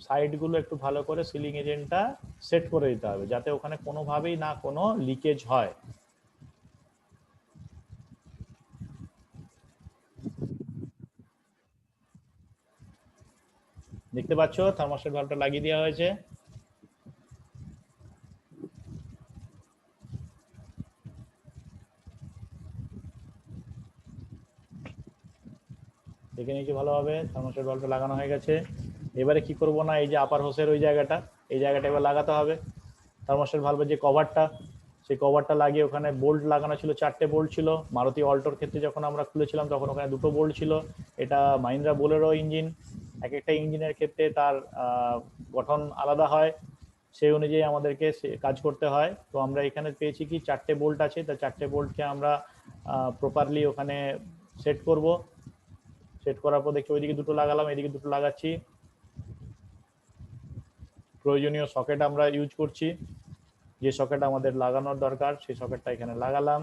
সাইডগুলো একটু ভালো করে সিলিং এজেন্টটা সেট করে দিতে হবে যাতে ওখানে কোনোভাবেই না কোনো লিকেজ হয়। দেখতে পাচ্ছ থার্মোস্ট্যাট ভালভটা লাগিয়ে দেওয়া হয়েছে। দেখে নিয়েছি ভালোভাবে থার্মোস্ট্যাট ভালভটা লাগানো হয়ে গেছে। এবারে কি করব না, এই যে আপার হোসের ওই জায়গাটা, এই জায়গাটা এবার লাগাতে হবে। থার্মোস্ট্যাট ভালভের যে কভারটা, সেই কভারটা লাগিয়ে ওখানে বোল্ট লাগানো ছিল, 4টে বোল্ট ছিল। মারুতি অল্টোর ক্ষেত্রে যখন আমরা খুলেছিলাম তখন ওখানে 2টো বোল্ট ছিল। এটা মাহিন্দ্রা বোলেরো ইঞ্জিন, এক একটা ইঞ্জিনের ক্ষেত্রে তার গঠন আলাদা হয়, সেই অনুযায়ী আমাদেরকে কাজ করতে হয়। তো আমরা এখানে পেয়েছি কি 4টে বোল্ট আছে, তা 4টে বোল্টকে আমরা প্রপারলি ওখানে সেট করব। সেট করার পর দেখছি ওইদিকে 2টো লাগালাম, এদিকে 2টো লাগাচ্ছি। প্রয়োজনীয় সকেট আমরা ইউজ করছি, যে সকেট আমাদের লাগানোর দরকার সেই সকেটটা এখানে লাগালাম।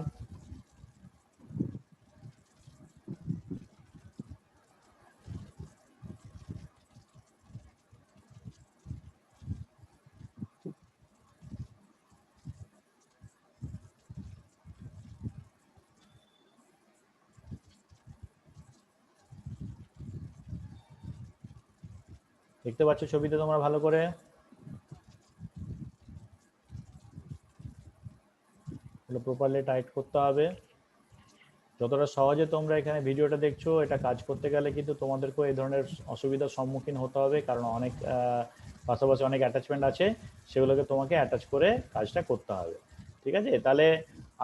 দেখতে পাচ্ছ ছবিতে তোমরা ভালো করে? এগুলো প্রপারলি টাইট করতে হবে। যতটা সহজে তোমরা এখানে ভিডিওটা দেখছো, এটা কাজ করতে গেলে কিন্তু তোমাদেরকেও এই ধরনের অসুবিধার সম্মুখীন হতে হবে, কারণ অনেক পাশাপাশি অনেক অ্যাটাচমেন্ট আছে, সেগুলোকে তোমাকে অ্যাটাচ করে কাজটা করতে হবে। ঠিক আছে, তাহলে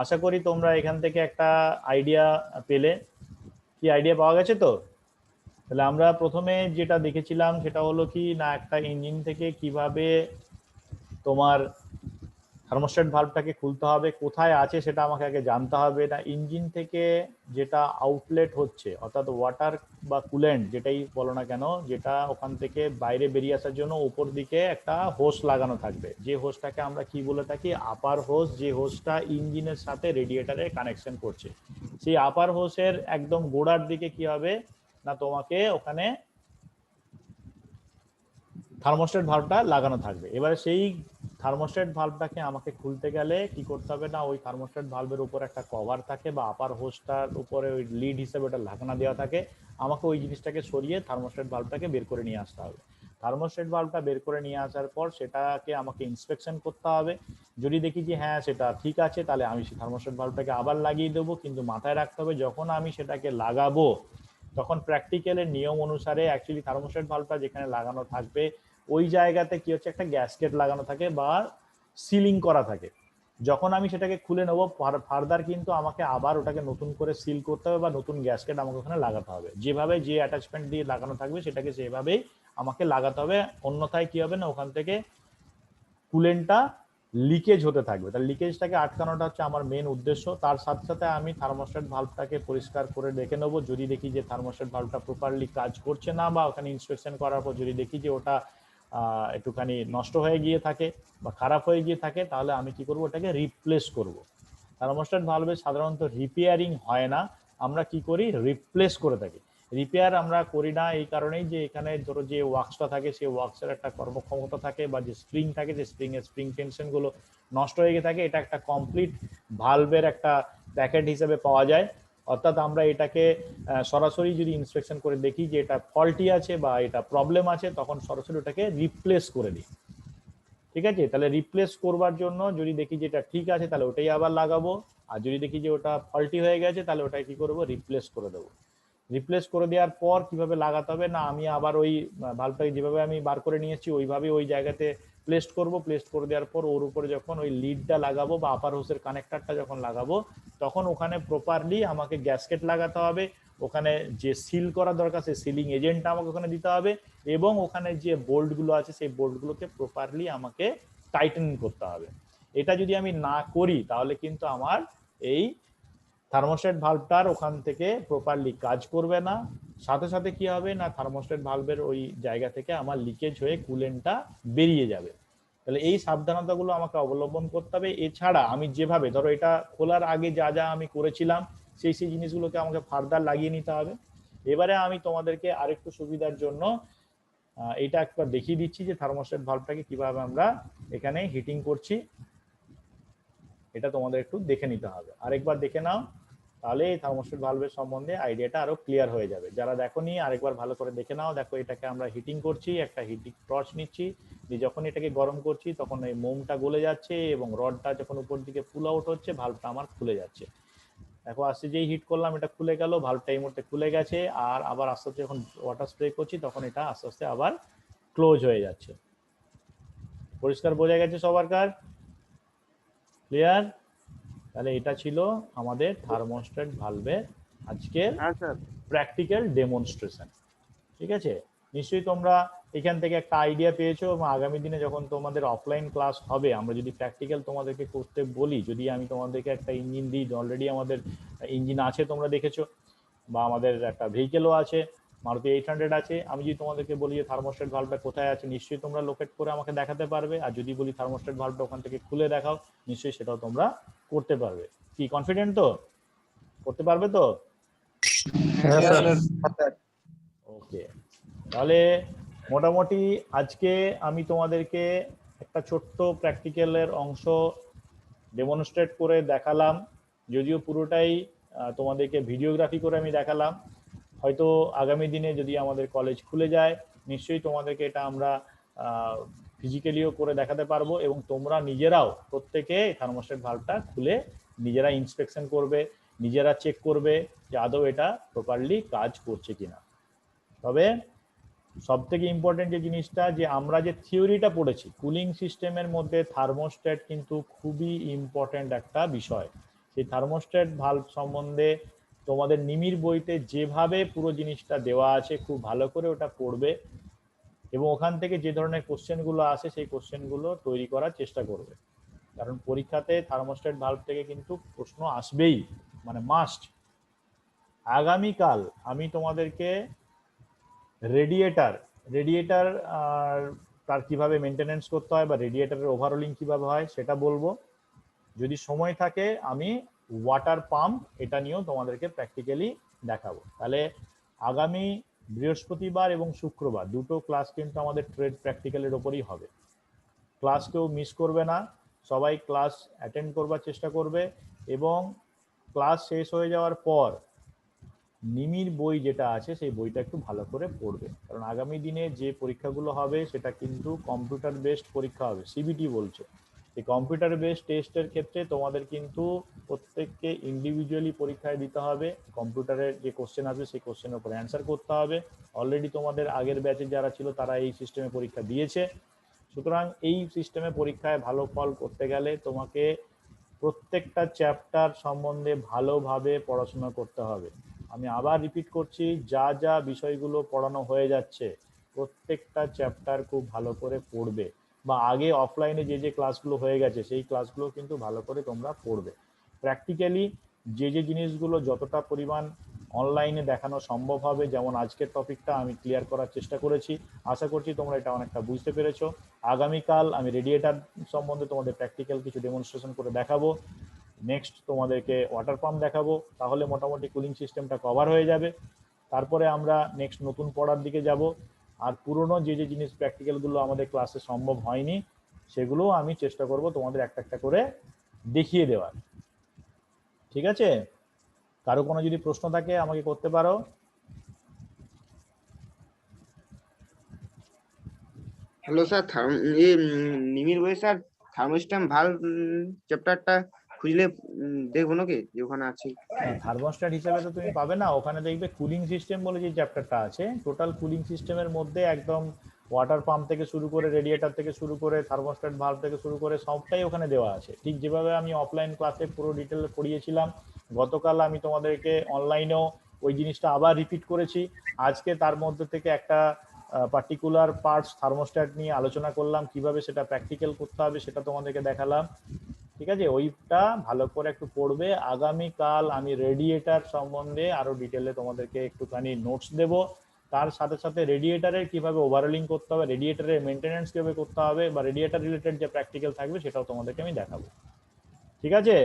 আশা করি তোমরা এখান থেকে একটা আইডিয়া পেলে। কি আইডিয়া পাওয়া গেছে তো? তাহলে আমরা প্রথমে যেটা দেখেছিলাম সেটা হলো কি না, একটা ইঞ্জিন থেকে কিভাবে তোমার থার্মোস্ট্যাট ভালভটাকে খুলতে হবে, কোথায় আছে সেটা আমাকে আগে জানতে হবে। না ইঞ্জিন থেকে যেটা আউটলেট হচ্ছে, অর্থাৎ ওয়াটার বা কুলেন্ট যেটাই বলো না কেন, যেটা ওখান থেকে বাইরে বেরিয়ে আসার জন্য উপর দিকে একটা হোস লাগানো থাকবে, যে হোসটাকে আমরা কি বলে থাকি আপার হোস, যে হোসটা ইঞ্জিনের সাথে রেডিয়েটারে কানেকশন করছে। সেই আপার হোসের একদম গোড়ার দিকে কি হবে না, তোমাকে ওখানে থার্মোস্ট্যাট ভালভটা লাগানো থাকবে। এবারে সেই থার্মোস্ট্যাট ভালভটাকে আমাকে খুলতে গেলে কি করতে হবে না, ওই থার্মোস্ট্যাট ভালভের উপর একটা কভার থাকে বা আপার হোসটার উপরে ওই লিড হিসেবে ওটা ঢাকনা দেওয়া থাকে। আমাকে ওই জিনিসটাকে সরিয়ে থার্মোস্ট্যাট ভালভটাকে বের করে নিয়ে আসতে হবে। থার্মোস্ট্যাট ভালভটা বের করে নিয়ে আসার পর সেটাকে আমাকে ইন্সপেকশন করতে হবে। যদি দেখি যে হ্যাঁ সেটা ঠিক আছে, তাহলে আমি সেই থার্মোস্ট্যাট ভালভটাকে আবার লাগিয়ে দেবো। কিন্তু মাথায় রাখতে হবে যখন আমি সেটাকে লাগাবো তখন প্র্যাকটিক্যালের নিয়ম অনুসারে অ্যাকচুয়ালি থার্মোস্ট্যাট ভালভটা যেখানে লাগানো থাকবে ওই জায়গাতে কি হচ্ছে, একটা গ্যাসকেট লাগানো থাকে বা সিলিং করা থাকে। যখন আমি সেটাকে খুলে নেবো ফার্দার কিন্তু আমাকে আবার ওটাকে নতুন করে সিল করতে হবে বা নতুন গ্যাসকেট আমাকে ওখানে লাগাতে হবে। যেভাবে যে অ্যাটাচমেন্ট দিয়ে লাগানো থাকবে সেটাকে সেভাবেই আমাকে লাগাতে হবে, অন্যথায় কি হবে না ওখান থেকে কুলেন্টটা লিকেজ হতে থাকবে। তার লিকেজটাকে আটকানোটা হচ্ছে আমার মেন উদ্দেশ্য। তার সাথে সাথে আমি থার্মোস্ট্যাট ভালভটাকে পরিষ্কার করে দেখে নেবো, যদি দেখি যে থার্মোস্ট্যাট ভালভটা প্রপারলি কাজ করছে না, বা ওখানে ইন্সপেকশন করার পর যদি দেখি যে ওটা একটুখানি নষ্ট হয়ে গিয়ে থাকে বা খারাপ হয়ে গিয়ে থাকে, তাহলে আমি কি করব, ওটাকে রিপ্লেস করব। থার্মোস্ট্যাট ভালভে সাধারণত রিপেয়ারিং হয় না, আমরা কি করি রিপ্লেস করে থাকি। রিপেয়ার আমরা করি না এই কারণেই যে এখানে ধরো যে ওয়াক্সটা থাকে সেই ওয়াক্সের একটা কর্মক্ষমতা থাকে, বা যে স্প্রিং থাকে যে স্প্রিং টেনশনগুলো নষ্ট হয়ে গিয়ে থাকে, এটা একটা কমপ্লিট ভালভের একটা প্যাকেট হিসেবে পাওয়া যায়। অর্থাৎ আমরা এটাকে সরাসরি যদি ইন্সপেকশন করে দেখি যে এটা ফল্টি আছে বা এটা প্রবলেম আছে, তখন সরাসরি ওটাকে রিপ্লেস করে দিই। ঠিক আছে, তাহলে রিপ্লেস করবার জন্য যদি দেখি যে এটা ঠিক আছে তাহলে ওটাই আবার লাগাবো, আর যদি দেখি যে ওটা ফল্টি হয়ে গেছে তাহলে ওটাই কি করবো, রিপ্লেস করে দেবো। রিপ্লেস করে দেওয়ার পর কিভাবে লাগাতে হবে না, আমি আবার ওই ভালভটাকে যেভাবে আমি বার করে নিয়েছি ওইভাবে ওই জায়গাতে প্লেস করব। প্লেস করে দেওয়ার পর ওর উপরে যখন ওই লিডটা লাগাবো বা আপার হোসের কানেক্টরটা যখন লাগাবো, তখন ওখানে প্রপারলি আমাকে গ্যাসকেট লাগাতে হবে। ওখানে যে সিল করা দরকার সেই সিলিং এজেন্টটা আমাকে ওখানে দিতে হবে, এবং ওখানে যে বোল্টগুলো আছে সেই বোল্টগুলোকে প্রপারলি আমাকে টাইটেন করতে হবে। এটা যদি আমি না করি তাহলে কিন্তু আমার এই থার্মোস্ট্যাট ভালভটার ওখান থেকে প্রপারলি কাজ করবে না। সাথে সাথে কি হবে না, থার্মোস্ট্যাট ভালভের ওই জায়গা থেকে আমার লিকেজ হয়ে কুলেন্টটা বেরিয়ে যাবে। তাহলে এই সাবধানতাগুলো আমাকে অবলম্বন করতে হবে। এছাড়া আমি যেভাবে ধরো এটা খোলার আগে যা যা আমি করেছিলাম সেই সেই জিনিসগুলোকে আমাকে ফার্দার লাগিয়ে নিতে হবে। এবারে আমি তোমাদেরকে আরেকটু সুবিধার জন্য এটা একবার দেখিয়ে দিচ্ছি যে থার্মোস্ট্যাট ভালভটাকে কিভাবে আমরা এখানে হিটিং করছি, এটা তোমাদের একটু দেখে নিতে হবে। আরেকবার দেখে নাও তাহলে এই থার্মোস্ট্যাট ভালভের সম্বন্ধে আইডিয়াটা আরো ক্লিয়ার হয়ে যাবে। যারা দেখোনি আরেকবার ভালো করে দেখে নাও। দেখো এটাকে আমরা হিটিং করছি, একটা হিটিং টর্চ নিচ্ছি, যে যখন এটাকে গরম করছি তখন এই মোমটা গলে যাচ্ছে এবং রডটা যখন উপর দিকে পুল আউট হচ্ছে ভালভটা আমার খুলে যাচ্ছে। দেখো আস্তে যেই হিট করলাম এটা খুলে গেল, ভালভটা এই মুহূর্তে খুলে গেছে। আর আবার আস্তে আস্তে যখন ওয়াটার স্প্রে করছি তখন এটা আস্তে আস্তে আবার ক্লোজ হয়ে যাচ্ছে। পরিষ্কার বোঝা গেছে সবার কার? ক্লিয়ার? তাহলে এটা ছিল আমাদের থার্মোস্ট্যাট ভালভের আজকের হ্যাঁ স্যার। Practical demonstration. ঠিক আছে, নিশ্চয়ই তোমরা এখান থেকে একটা আইডিয়া পেয়েছো এবং আগামী দিনে যখন তোমাদের অফলাইন ক্লাস হবে, আমরা যদি প্র্যাকটিক্যাল তোমাদেরকে করতে বলি, যদি আমি তোমাদেরকে একটা ইঞ্জিন দিই, অলরেডি আমাদের ইঞ্জিন আছে তোমরা দেখেছো, বা আমাদের একটা ভেহিকেলও আছে, মারুতি 800 আছে, আমি যদি তোমাদেরকে বলি যে থার্মোস্ট্যাট ভালভটা কোথায় আছে, নিশ্চয়ই তোমরা লোকেট করে আমাকে দেখাতে পারবে। আর যদি বলি থার্মোস্ট্যাট ভালভটা ওখান থেকে খুলে দেখাও, নিশ্চয়ই সেটাও তোমরা করতে পারবে। কি কনফিডেন্ট তো? করতে পারবে তো? হ্যাঁ স্যার। ওকে, তাহলে মোটামুটি আজকে আমি তোমাদেরকে একটা ছোট্ট প্র্যাকটিক্যালের অংশ ডেমনস্ট্রেট করে দেখালাম, যদিও পুরোটাই তোমাদেরকে ভিডিওগ্রাফি করে আমি দেখালাম। হয়তো আগামী দিনে যদি আমাদের কলেজ খুলে যায়, নিশ্চয়ই তোমাদেরকে এটা আমরা ফিজিক্যালিও করে দেখাতে পারবো এবং তোমরা নিজেরাও প্রত্যেকে থার্মোস্ট্যাট ভালভটা খুলে নিজেরা ইন্সপেকশন করবে, নিজেরা চেক করবে যে আদৌ এটা প্রপারলি কাজ করছে কিনা। তবে সব থেকে ইম্পর্টেন্ট যে জিনিসটা, যে আমরা যে থিওরিটা পড়েছি কুলিং সিস্টেমের মধ্যে থার্মোস্ট্যাট কিন্তু খুবই ইম্পর্টেন্ট একটা বিষয়। সেই থার্মোস্ট্যাট ভালভ সম্বন্ধে তোমাদের নিমির বইতে যেভাবে পুরো জিনিসটা দেওয়া আছে খুব ভালো করে ওটা পড়বে এবং ওখান থেকে যে ধরনের কোশ্চেনগুলো আসে সেই কোশ্চেনগুলো তৈরি করার চেষ্টা করবে, কারণ পরীক্ষাতে থার্মোস্ট্যাট ভালভ থেকে কিন্তু প্রশ্ন আসবেই, মানে মাস্ট। আগামীকাল আমি তোমাদেরকে রেডিয়েটার রেডিয়েটার আর তার কিভাবে মেনটেনেন্স করতে হয় বা রেডিয়েটারের ওভারহোলিং কিভাবে হয় সেটা বলবো। যদি সময় থাকে আমি ওয়াটার পাম্প এটা নিয়েও তোমাদেরকে প্র্যাকটিক্যালি দেখাবো। তাহলে আগামী বৃহস্পতিবার এবং শুক্রবার দুটো ক্লাস কিন্তু আমাদের ট্রেড প্র্যাকটিক্যালের ওপরই হবে। ক্লাস কেউ মিস করবে না, সবাই ক্লাস অ্যাটেন্ড করবার চেষ্টা করবে এবং ক্লাস শেষ হয়ে যাওয়ার পর নিমির বই যেটা আছে সেই বইটা একটু ভালো করে পড়বে, কারণ আগামী দিনে যে পরীক্ষাগুলো হবে সেটা কিন্তু কম্পিউটার বেসড পরীক্ষা হবে, সিবিটি বলছে। এই কম্পিউটার বেসড টেস্টের ক্ষেত্রে তোমাদের কিন্তু প্রত্যেককে ইন্ডিভিজুয়ালি পরীক্ষায় দিতে হবে, কম্পিউটারের যে কোশ্চেন আসবে সেই কোশ্চেনের উপর অ্যান্সার করতে হবে। অলরেডি তোমাদের আগের ব্যাচে যারা ছিল তারা এই সিস্টেমে পরীক্ষা দিয়েছে। সুতরাং এই সিস্টেমে পরীক্ষায় ভালো ফল করতে গেলে তোমাকে প্রত্যেকটা চ্যাপ্টার সম্বন্ধে ভালোভাবে পড়াশোনা করতে হবে। আমি আবার রিপিট করছি, যা যা বিষয়গুলো পড়ানো হয়ে যাচ্ছে প্রত্যেকটা চ্যাপ্টার খুব ভালো করে পড়বে, বা আগে অফলাইনে যে যে ক্লাসগুলো হয়ে গেছে সেই ক্লাসগুলো কিন্তু ভালো করে তোমরা পড়বে। প্র্যাকটিক্যালি যে যে জিনিসগুলো যতটা পরিমাণ অনলাইনে দেখানো সম্ভব হবে, যেমন আজকের টপিকটা আমি ক্লিয়ার করার চেষ্টা করেছি, আশা করছি তোমরা এটা অনেকটা বুঝতে পেরেছো। আগামীকাল আমি রেডিয়েটার সম্বন্ধে তোমাদের প্র্যাকটিক্যাল কিছু ডেমনস্ট্রেশন করে দেখাবো, নেক্সট তোমাদেরকে ওয়াটার পাম্প দেখাবো, তাহলে মোটামুটি কুলিং সিস্টেমটা কভার হয়ে যাবে। তারপরে আমরা নেক্সট নতুন পড়ার দিকে যাব, আর পুরনো যে যে জিনিস প্র্যাকটিক্যালগুলো আমাদের ক্লাসে সম্ভব হয়নি সেগুলো আমি চেষ্টা করব তোমাদের একটা একটা করে দেখিয়ে দেওয়ার। ঠিক আছে, কারো কোনো যদি প্রশ্ন থাকে আমাকে করতে পারো। হ্যালো স্যার, নিমির বই স্যার থার্মোস্ট্যাট ভালভ চ্যাপ্টারটা খুঁজলে দেখবো নাকি যে ওখানে আছে? থার্মোস্ট্যাট হিসেবে তো তুমি পাবে না, ওখানে দেখবে কুলিং সিস্টেম বলে যে চ্যাপ্টারটা আছে, টোটাল কুলিং সিস্টেমের মধ্যে একদম ওয়াটার পাম্প থেকে শুরু করে রেডিয়েটার থেকে শুরু করে থার্মোস্ট্যাট ভালভ থেকে শুরু করে সবটাই ওখানে দেওয়া আছে। ঠিক যেভাবে আমি অফলাইন ক্লাসে পুরো ডিটেলে পড়িয়েছিলাম, গতকাল আমি তোমাদেরকে অনলাইনেও ওই জিনিসটা আবার রিপিট করেছি। আজকে তার মধ্যে থেকে একটা পার্টিকুলার পার্টস থার্মোস্ট্যাট নিয়ে আলোচনা করলাম, কিভাবে সেটা প্র্যাকটিক্যাল করতে হবে সেটা তোমাদেরকে দেখালাম। ঠিক আছে, ওইটা ভালো করে একটু পড়বে। আগামীকাল আমি রেডিয়েটার সম্বন্ধে আরো ডিটেলে তোমাদেরকে একটুখানি নোটস দেব, তার সাথে সাথে রেডিয়েটারের কিভাবে ওভারহোলিং করতে হবে, রেডিয়েটারের মেনটেনেন্স কিভাবে করতে হবে, বা রেডিয়েটার রিলেটেড যে প্র্যাকটিক্যাল থাকবে সেটাও তোমাদেরকে আমি দেখাবো। ঠিক আছে,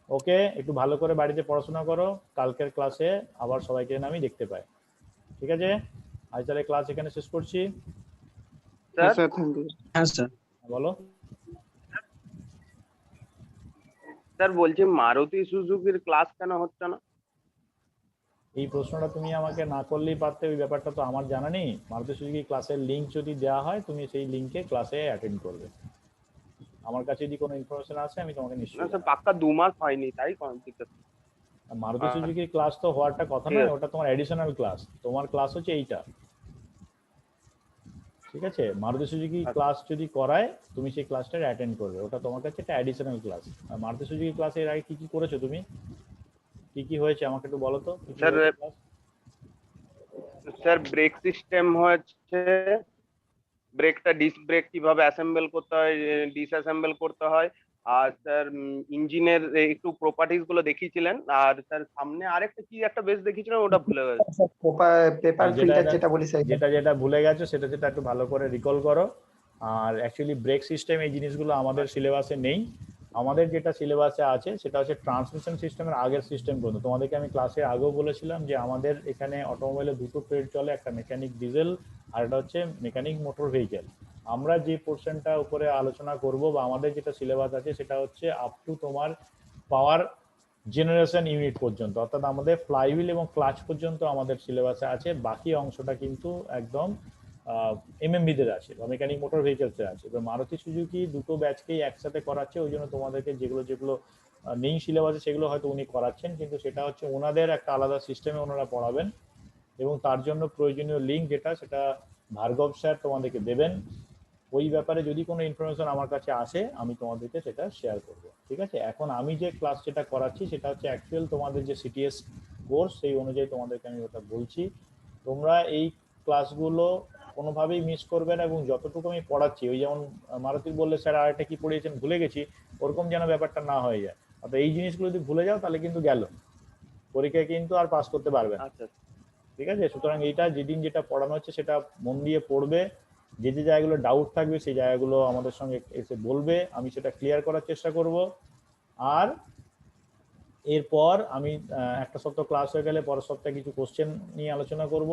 ওকে, একটু ভালো করে বাড়িতে পড়াশোনা করো, কালকের ক্লাসে আবার সবাইকে যেন আমি দেখতে পাই। ঠিক আছে, আজ তাহলে ক্লাস এখানে শেষ করছি। হ্যাঁ স্যার, থ্যাংক ইউ। হ্যাঁ স্যার। বলো। স্যার বলছি মারুতি সুজুকির ক্লাস কেন হচ্ছে না? এই প্রশ্নটা তুমি আমাকে না করলেই পারতে, ওই ব্যাপারটা তো আমার জানা নেই। মারুতি সুজুকি ক্লাসের লিংক যদি দেওয়া হয় তুমি সেই লিংকে ক্লাসে অ্যাটেন্ড করবে। আমার কাছে যদি কোনো ইনফরমেশন আছে আমি তোমাকে না নিশ্চয়ই স্যার, জানাবো। পাক্কা 2 মাস হয়নি, তাই জিজ্ঞেস। মারুতি সুজুকির ক্লাস তো হওয়ারটা কথা ঠিক নয়, আছে। ওটা তোমার অ্যাডিশনাল ক্লাস। তোমার ক্লাস হচ্ছে এইটা, ঠিক আছে? মারুতি সুজুকি আচ্ছা। ক্লাস যদি করায় তুমি সেই ক্লাসটা অ্যাটেন্ড করবে, ওটা তোমার কাছে একটা অ্যাডিশনাল ক্লাস। আর মারুতি সুজুকি ক্লাসে এর আগে কি কি করেছো তুমি, কি কি হয়েছে আমাকে একটু বলো তো, কি কি স্যার হয়েছে ক্লাস? স্যার ব্রেক সিস্টেম হচ্ছে, ব্রেকটা ডিস্ক ব্রেক কিভাবে অ্যাসেম্বল করতে হয়, ডিসঅ্যাসেম্বল করতে হয়। আর স্যার ইঞ্জিনের একটু প্রপার্টিজ গুলো দেখিয়েছিলেন। আর স্যার সামনে আরেকটা কি একটা বেশ দেখিয়েছিলেন, ওটা ভুলে গেছি। পেপার যেটা ফিল্টার যেটা যেটা বলি স্যার। যেটা যেটা ভুলে গেছো সেটা যেটা একটু ভালো করে রিকল করো। আর অ্যাকচুয়ালি ব্রেক সিস্টেম এই জিনিসগুলো আমাদের সিলেবাসে নেই। আমাদের যেটা সিলেবাসে আছে সেটা হচ্ছে ট্রান্সমিশন সিস্টেমের আগের সিস্টেম পর্যন্ত। তোমাদেরকে আমি ক্লাসে আগেও বলেছিলাম যে আমাদের এখানে অটোমোবাইলে দুটো ট্রেড চলে, একটা মেকানিক ডিজেল আর একটা হচ্ছে মেকানিক মোটর ভেহিকেল। আমরা যে পোর্শনটা উপরে আলোচনা করব বা আমাদের যেটা সিলেবাস আছে সেটা হচ্ছে আপ টু তোমার পাওয়ার জেনারেশন ইউনিট পর্যন্ত, অর্থাৎ আমাদের ফ্লাইহুইল এবং ক্লাচ পর্যন্ত আমাদের সিলেবাসে আছে। বাকি অংশটা কিন্তু একদম এমএমবিদের আছে বা মেকানিক মোটর ভেহিকেলসে আছে। এবার মারুতি সুজুকি দুটো ব্যাচকেই একসাথে করাচ্ছে, ওই জন্য তোমাদেরকে যেগুলো যেগুলো নেই সিলেবাসে সেগুলো হয়তো উনি করাচ্ছেন, কিন্তু সেটা হচ্ছে ওনাদের একটা আলাদা সিস্টেমে ওনারা পড়াবেন। এবং তার জন্য প্রয়োজনীয় লিঙ্ক যেটা, সেটা ভার্গব স্যার তোমাদেরকে দেবেন। ওই ব্যাপারে যদি কোনো ইনফরমেশন আমার কাছে আসে আমি তোমাদেরকে সেটা শেয়ার করব, ঠিক আছে? এখন আমি যে ক্লাস যেটা করাচ্ছি সেটা হচ্ছে অ্যাকচুয়াল তোমাদের যে সিটিএস কোর্স, সেই অনুযায়ী তোমাদেরকে আমি ওটা বলছি। তোমরা এই ক্লাসগুলো কোনোভাবেই মিস করবে না, এবং যতটুকু আমি পড়াচ্ছি, ওই যেমন মারুতির বললে স্যার আরেকটা কি পড়িয়েছেন ভুলে গেছি, ওরকম যেন ব্যাপারটা না হয়ে যায়। অর্থাৎ এই জিনিসগুলো যদি ভুলে যাও তাহলে কিন্তু গেল, পরীক্ষায় কিন্তু আর পাস করতে পারবে না, আচ্ছা ঠিক আছে? সুতরাং এইটা যেদিন যেটা পড়ানো হচ্ছে সেটা মন দিয়ে পড়বে। যে যে জায়গাগুলো ডাউট থাকবে সেই জায়গাগুলো আমাদের সঙ্গে এসে বলবে, আমি সেটা ক্লিয়ার করার চেষ্টা করব। আর এরপর আমি একটা সপ্তাহ ক্লাস হয়ে গেলে পরের সপ্তাহে কিছু কোশ্চেন নিয়ে আলোচনা করব,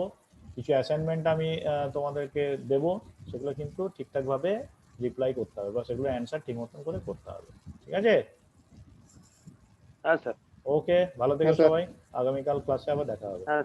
কিছু অ্যাসাইনমেন্ট আমি তোমাদেরকে দেব, সেগুলো কিন্তু ঠিকঠাকভাবে রিপ্লাই করতে হবে বা সেগুলো অ্যান্সার ঠিক মতন করে করতে হবে, ঠিক আছে? হ্যাঁ স্যার। ওকে, ভালো থেকো হ্যাঁ স্যার। সবাই, আগামীকাল ক্লাসে আবার দেখা হবে। হ্যাঁ